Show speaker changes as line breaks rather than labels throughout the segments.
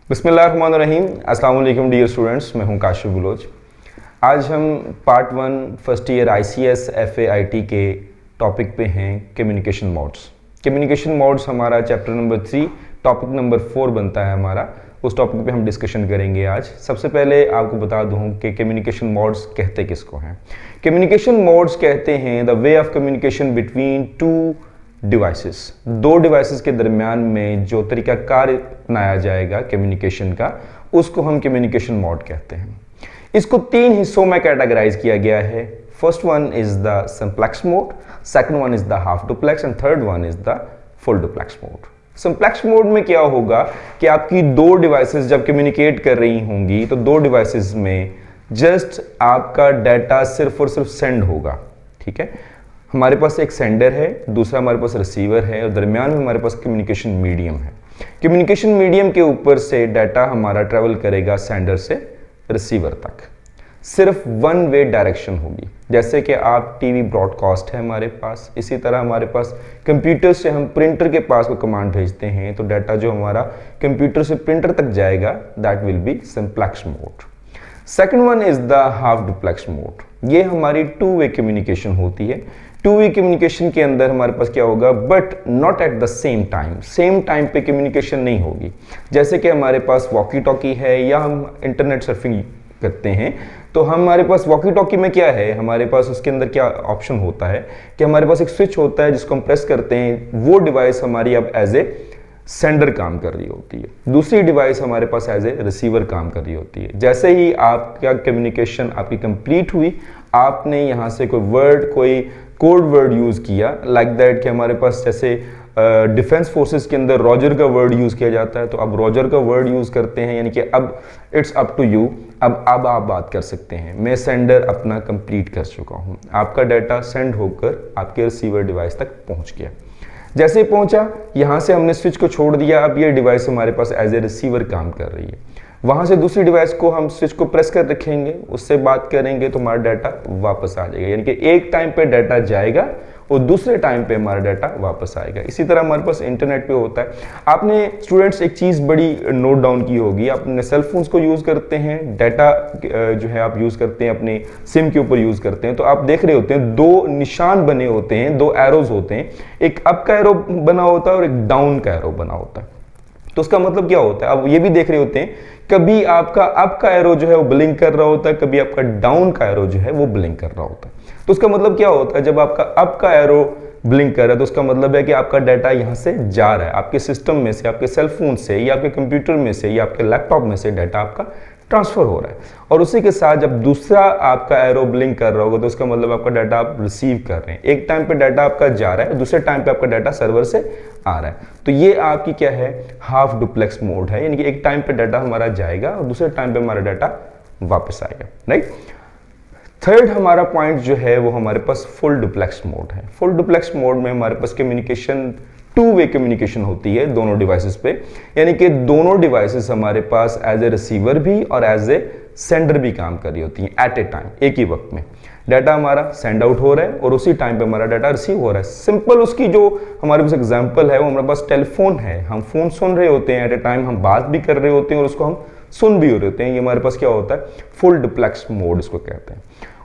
बिस्मिल्लाहिर्रहमानिर्रहीम। अस्सलाम वालेकुम डियर स्टूडेंट्स, मैं हूं काशिफ बुलोच। आज हम part 1 first year ICS FAIT के टॉपिक पे हैं कम्युनिकेशन मोड्स। कम्युनिकेशन मोड्स हमारा चैप्टर नंबर 3 टॉपिक नंबर 4 बनता है हमारा। उस टॉपिक पे हम डिस्कशन करेंगे आज। सबसे पहले आपको बता दूं कि कम्युनिकेशन मोड्स कहते किसको हैं। कम्युनिकेशन मोड्स कहते हैं the way of communication between two devices, दो डिवाइसेस के दरमियान में जो तरीका कार अपनाया जाएगा कम्युनिकेशन का, उसको हम कम्युनिकेशन मोड कहते हैं। इसको 3 हिस्सों में कैटेगराइज किया गया है। First one is the simplex mode, second one is the half duplex and third one is the full duplex mode. Simplex mode में क्या होगा कि आपकी दो डिवाइसेस जब कम्युनिकेट कर रही होंगी तो दो डिवाइसेस में जस्ट आपका डाटा सिर्फ और सिर्फ सेंड होगा। ठीक है, हमारे पास एक सेंडर है, दूसरा हमारे पास रिसीवर है और दरमियान में हमारे पास कम्युनिकेशन मीडियम है। कम्युनिकेशन मीडियम के ऊपर से डाटा हमारा ट्रेवल करेगा सेंडर से रिसीवर तक। सिर्फ वन वे डायरेक्शन होगी। जैसे कि आप टीवी ब्रॉडकास्ट है हमारे पास, इसी तरह हमारे पास कंप्यूटर से हम प्रिंटर के पास को कमांड भेजते हैं तो डाटा जो हमारा कंप्यूटर से प्रिंटर तक जाएगा that will be simplex mode. Second one is the half duplex mode. ये हमारी टू वे कम्युनिकेशन होती है। टू वे कम्युनिकेशन के अंदर हमारे पास क्या होगा, but not at the same time, same time पे कम्युनिकेशन नहीं होगी। जैसे कि हमारे पास वॉकी टॉकी है या हम इंटरनेट सर्फिंग करते हैं तो हमारे पास वॉकी टॉकी में क्या है, हमारे पास उसके अंदर क्या ऑप्शन होता है कि हमारे पास एक स्विच होता है जिसको हम प्रेस करते हैं, वो डिवाइस हमारी अब एज ए सेंडर काम कर रही होती है, दूसरी डिवाइस हमारे पास एज ए रिसीवर काम कर रही होती है। जैसे ही आपका कम्युनिकेशन आपकी कंप्लीट हुई, आपने यहाँ से कोई वर्ड, कोई कोड वर्ड यूज किया लाइक दैट कि हमारे पास जैसे डिफेंस फोर्सेस के अंदर रॉजर का वर्ड यूज किया जाता है तो अब रॉजर का वर्ड यूज करते हैं, यानी कि अब इट्स अप टू यू, अब आप बात कर सकते हैं। मैं सेंडर अपना कंप्लीट कर चुका हूं, आपका डाटा सेंड होकर आपके रिसीवर डिवाइस तक पहुंच गया। जैसे ही पहुंचा, यहां से हमने स्विच को छोड़ दिया, अब ये डिवाइस हमारे पास एज ए रिसीवर काम कर रही है। वहां से दूसरी डिवाइस को हम स्विच को प्रेस कर रखेंगे, उससे बात करेंगे तो हमारा डाटा वापस आ जाएगा, यानी कि एक टाइम पे डाटा जाएगा और दूसरे टाइम पे हमारा डाटा वापस आएगा। इसी तरह हमारे पास इंटरनेट पे होता है। आपने स्टूडेंट्स एक चीज़ बड़ी नोट डाउन की होगी, अपने सेल फोन्स को यूज़ करते हैं, डाटा जो है आप यूज़ करते हैं अपने सिम के ऊपर यूज़ करते हैं, तो आप देख रहे होते हैं दो निशान बने होते हैं, दो एरोज होते हैं, एक अप का एरो बना होता है और एक डाउन का एरो बना होता है। तो उसका मतलब क्या होता है, अब ये भी देख रहे होते हैं कभी आपका अप का एरो जो है वो ब्लिंक कर रहा होता है, कभी आपका डाउन का एरो जो है वो ब्लिंक कर रहा होता है। तो उसका मतलब क्या होता है, जब आपका अप का एरो ब्लिंक कर रहा है तो उसका मतलब है कि आपका डाटा यहाँ से जा रहा है, आपके सिस्टम में से, आपके सेल फोन से या आपके कंप्यूटर में से या आपके लैपटॉप में से डाटा आपका ट्रांसफर हो रहा है। और उसी के साथ जब दूसरा आपका एरो ब्लिंक कर रहा होगा तो उसका मतलब आपका डाटा आप रिसीव कर रहे हैं। एक टाइम पे डाटा आपका जा रहा है, दूसरे टाइम पे आपका डाटा सर्वर से आ रहा है। तो ये आपकी क्या है, हाफ डुप्लेक्स मोड है, यानी कि एक टाइम पे डाटा हमारा जाएगा और दूसरे टाइम पे हमारा डाटा वापस आएगा, राइट। थर्ड हमारा पॉइंट जो है वो हमारे पास फुल डुप्लेक्स मोड है। फुल डुप्लेक्स मोड में हमारे पास कम्युनिकेशन टू वे कम्युनिकेशन होती है दोनों डिवाइसेस पे, यानी कि दोनों डिवाइसेस हमारे पास एज ए रिसीवर भी और एज ए सेंडर भी काम कर रही होती हैं एट ए टाइम, एक ही वक्त में। डाटा हमारा सेंड आउट हो रहा है और उसी टाइम पे हमारा डाटा रिसीव हो रहा है। सिंपल उसकी जो हमारे पास एग्जांपल है वो हमारे पास टेलीफोन है, हम फोन सुन रहे होते हैं एट ए टाइम, हम बात भी कर रहे होते हैं और उसको हम सुन भी हो रहे होते हैं। ये हमारे पास क्या होता है, फुल डुप्लेक्स मोड इसको कहते हैं।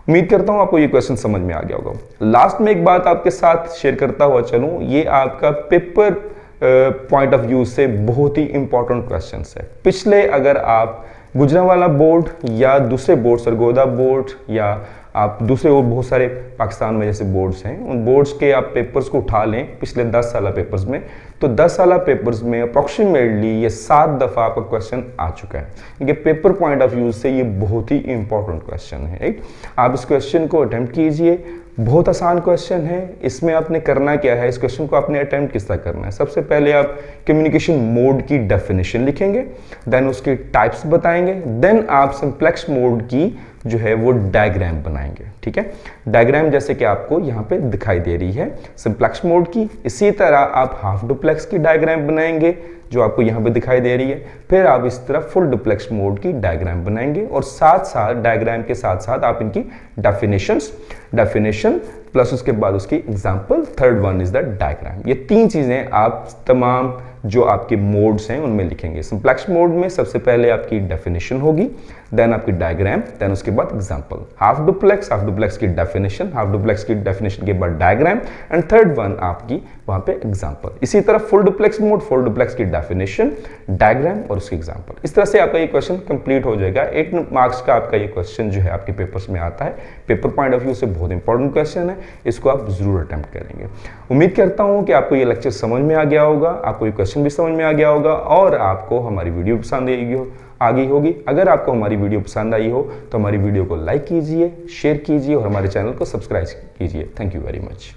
उम्मीद करता हूं आपको ये क्वेश्चन समझ में आ गया होगा। लास्ट में एक बात आपके साथ शेयर करता हुआ चलूं, ये आपका पेपर पॉइंट ऑफ व्यू से बहुत ही इंपॉर्टेंट क्वेश्चन है। पिछले अगर आप गुजरांवाला बोर्ड या दूसरे बोर्ड, सरगोदा बोर्ड या आप दूसरे और बहुत सारे पाकिस्तान में जैसे बोर्ड्स हैं, उन बोर्ड्स के आप पेपर्स को उठा लें पिछले 10 साल पेपर्स में, तो 10 साल पेपर्स में अप्रॉक्सीमेटली ये 7 दफ़ा आपका क्वेश्चन आ चुका है, क्योंकि पेपर पॉइंट ऑफ व्यू से ये बहुत ही इंपॉर्टेंट क्वेश्चन है, राइट। आप इस क्वेश्चन को अटेम्प्ट कीजिए, बहुत आसान क्वेश्चन है। इसमें आपने करना क्या है, इस क्वेश्चन को आपने अटेम्प्ट किस तरह करना है। सबसे पहले आप कम्युनिकेशन मोड की डेफिनेशन लिखेंगे, देन उसके टाइप्स बताएंगे, देन आप सिंप्लेक्स मोड की जो है वो डायग्राम बनाएंगे, ठीक है। डायग्राम जैसे कि आपको यहाँ पे दिखाई दे रही है सिंप्लेक्स मोड की, इसी तरह आप हाफ डुप्लेक्स की डायग्राम बनाएंगे जो आपको यहाँ पे दिखाई दे रही है। फिर आप इस तरह फुल डुप्लेक्स मोड की डायग्राम बनाएंगे और साथ साथ डायग्राम के साथ साथ आप इनकी डेफिनेशन प्लस उसके बाद उसकी example, third one is the diagram. ये तीन चीजें आप तमाम जो आपके मोड्स हैं उनमें लिखेंगे। सिंप्लेक्स मोड में सबसे पहले आपकी डेफिनेशन होगी, देन आपकी डायग्राम, देन उसके बाद एग्जांपल। हाफ डुप्लेक्स की डेफिनेशन, हाफ डुप्लेक्स की डेफिनेशन के बाद डायग्राम, एंड थर्ड वन आपकी वहां पे एग्जांपल। इसी तरह full duplex mode, full duplex की डेफिनेशन, डायग्राम और उसके एग्जांपल। इस तरह से आपका ये क्वेश्चन कंप्लीट हो जाएगा। 8 मार्क्स का आपका ये क्वेश्चन जो है आपके पेपर्स में आता है। पेपर पॉइंट ऑफ व्यू से बहुत इंपॉर्टेंट क्वेश्चन है, इसको आप जरूर अटेम्प्ट करेंगे। उम्मीद करता हूं कि आपको ये लेक्चर समझ में आ गया होगा, आपको ये क्वेश्चन भी समझ में आ गया होगा और आपको हमारी वीडियो पसंद आ गई होगी। अगर आपको हमारी वीडियो पसंद आई हो तो हमारी वीडियो को लाइक कीजिए, शेयर कीजिए और हमारे चैनल को सब्सक्राइब कीजिए। Thank you very much.